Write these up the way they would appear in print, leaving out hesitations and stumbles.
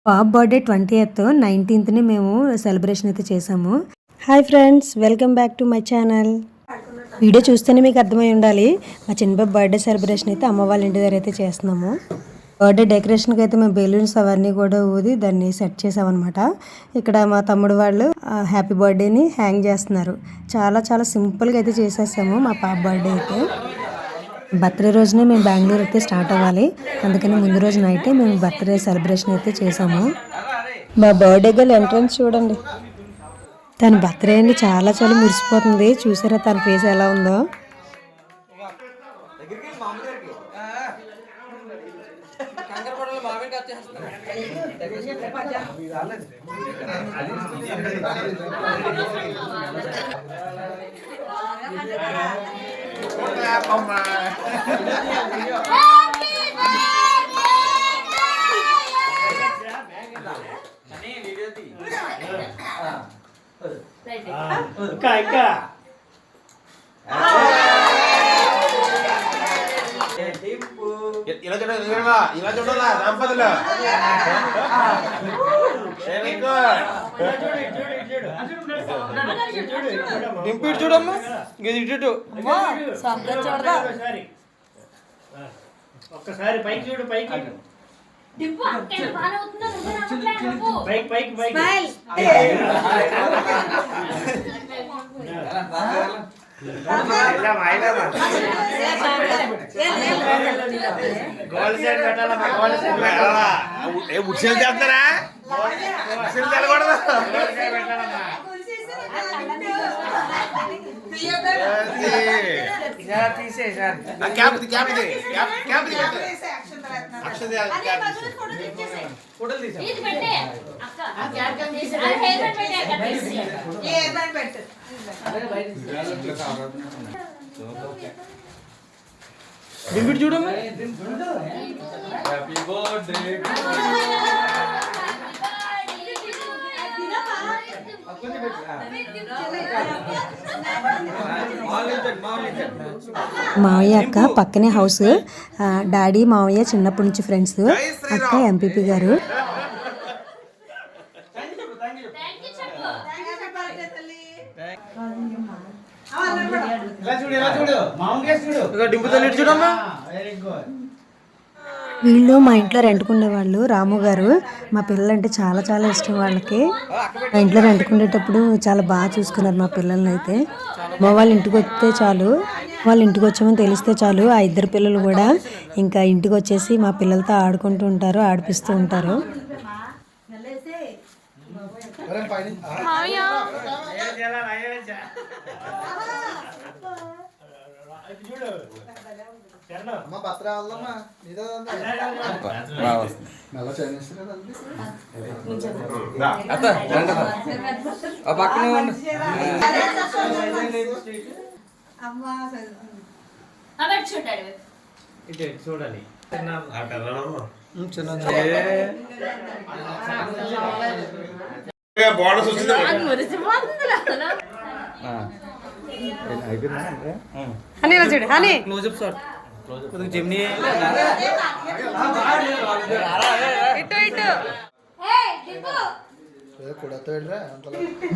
పాప birthday 20th 19th మేము celebration అయితే చేసాము. Hi friends, welcome back to my channel. Video చూస్తేనే మీకు అర్థమై ఉండాలి. మా చిన్నబాబు బర్త్డే సెలబ్రేషన్ అయితే అమ్మ వాళ్ళ ఇంటి దగ్గర అయితే చేస్తున్నాము. బర్త్డే డెకరేషన్కి అయితే మేము బెలూన్స్ అవన్నీ కూడా ఊది దాన్ని సెట్ చేసామన్నమాట. ఇక్కడ మా తమ్ముడు వాళ్ళు హ్యాపీ బర్త్డేని హ్యాంగ్ చేస్తున్నారు. చాలా చాలా సింపుల్గా అయితే చేసేసాము మా పాప బర్త్డే అయితే. బర్త్డే రోజునే మేము బెంగళూరు అయితే స్టార్ట్ అవ్వాలి, అందుకని ముందు రోజు నైటే మేము బర్త్డే సెలబ్రేషన్ అయితే చేసాము. మా బర్త్డే గర్ల్ ఎంట్రన్స్ చూడండి, తన బర్త్డే అండి చాలా చాలా మురిసిపోతుంది. చూసారా తన ఫేస్ ఎలా ఉందో. ఇలా చూడాలా దంపతులు. డింపి చూడమ్మా, ఇటు ఒక్కసారి పైకి చూడు, పైకి పైకి పైకి పైకి చేస్తారా చూడమ్మా. హ్యాపీ బర్త్డే మావయ్య అక్క పక్కనే హౌస్. డాడీ మావయ్య చిన్నప్పటి నుంచి ఫ్రెండ్స్. అక్క ఎంపీపీ గారు. వీళ్ళు మా ఇంట్లో రెంట్కుండే వాళ్ళు. రాము గారు మా పిల్లలంటే చాలా చాలా ఇష్టం వాళ్ళకి. మా ఇంట్లో రెంట్కుండేటప్పుడు చాలా బాగా చూసుకున్నారు మా పిల్లల్ని అయితే. మా వాళ్ళ ఇంటికి వస్తే చాలు, వాళ్ళ ఇంటికి వచ్చామని తెలిస్తే చాలు ఆ ఇద్దరు పిల్లలు కూడా ఇంకా ఇంటికి వచ్చేసి మా పిల్లలతో ఆడుకుంటూ ఉంటారు, ఆడిపిస్తూ ఉంటారు. చూడాలి బోనస్ వచ్చింది.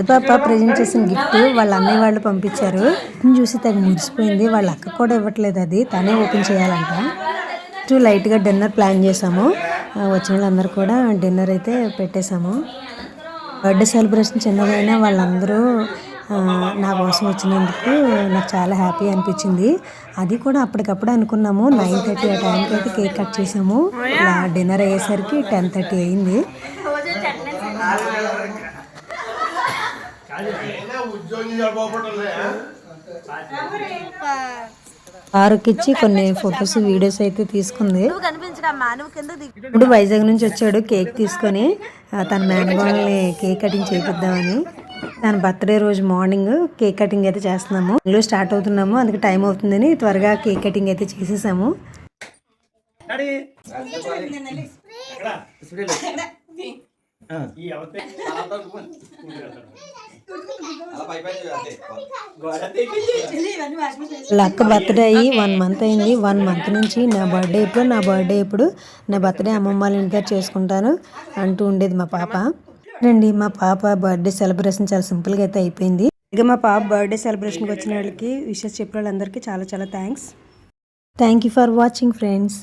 పాప ప్రెజెంట్ చేసిన గిఫ్ట్ వాళ్ళ అన్నయ్య వాళ్ళు పంపించారు. చూసి తగ్గ మురిసిపోయింది. వాళ్ళ అక్క కూడా ఇవ్వట్లేదు, అది తనే ఓపెన్ చేయాలంట. లైట్గా డిన్నర్ ప్లాన్ చేసాము. వచ్చిన వాళ్ళందరూ కూడా డిన్నర్ అయితే పెట్టేశాము. బర్త్డే సెలబ్రేషన్ చిన్నదైనా వాళ్ళందరూ నా కోసం వచ్చినందుకు నాకు చాలా హ్యాపీ అనిపించింది. అది కూడా అప్పటికప్పుడు అనుకున్నాము. 9:30 ఆ టైంకి అయితే కేక్ కట్ చేసాము. ఇలా డిన్నర్ అయ్యేసరికి 10:30 అయింది. ఆరుకిచ్చి కొన్ని ఫొటోస్ వీడియోస్ అయితే తీసుకుంది. ఇప్పుడు వైజాగ్ నుంచి వచ్చాడు కేక్ తీసుకొని. తన మేనగోళ్ళని కేక్ కటింగ్ చేపిద్దామని తన బర్త్డే రోజు మార్నింగ్ కేక్ కటింగ్ అయితే చేస్తున్నాము. ఇంట్లో స్టార్ట్ అవుతున్నాము, అందుకే టైం అవుతుందని త్వరగా కేక్ కటింగ్ అయితే చేసేసాము. వాళ్ళ అక్క బర్త్డే అయ్యి 1 మంత్ అయింది. 1 మంత్ నుంచి నా బర్త్డే ఎప్పుడు నా బర్త్డే అమ్మమ్మ వాళ్ళ ఇంటి దగ్గర చేసుకుంటాను అంటూ ఉండేది మా పాప. రండి, మా పాప బర్త్డే సెలబ్రేషన్ చాలా సింపుల్గా అయితే అయిపోయింది. ఇక మా పాప బర్త్డే సెలబ్రేషన్కి వచ్చిన వాళ్ళకి విషెస్ చెప్పిన వాళ్ళందరికీ చాలా చాలా thanks. Thank you for watching friends.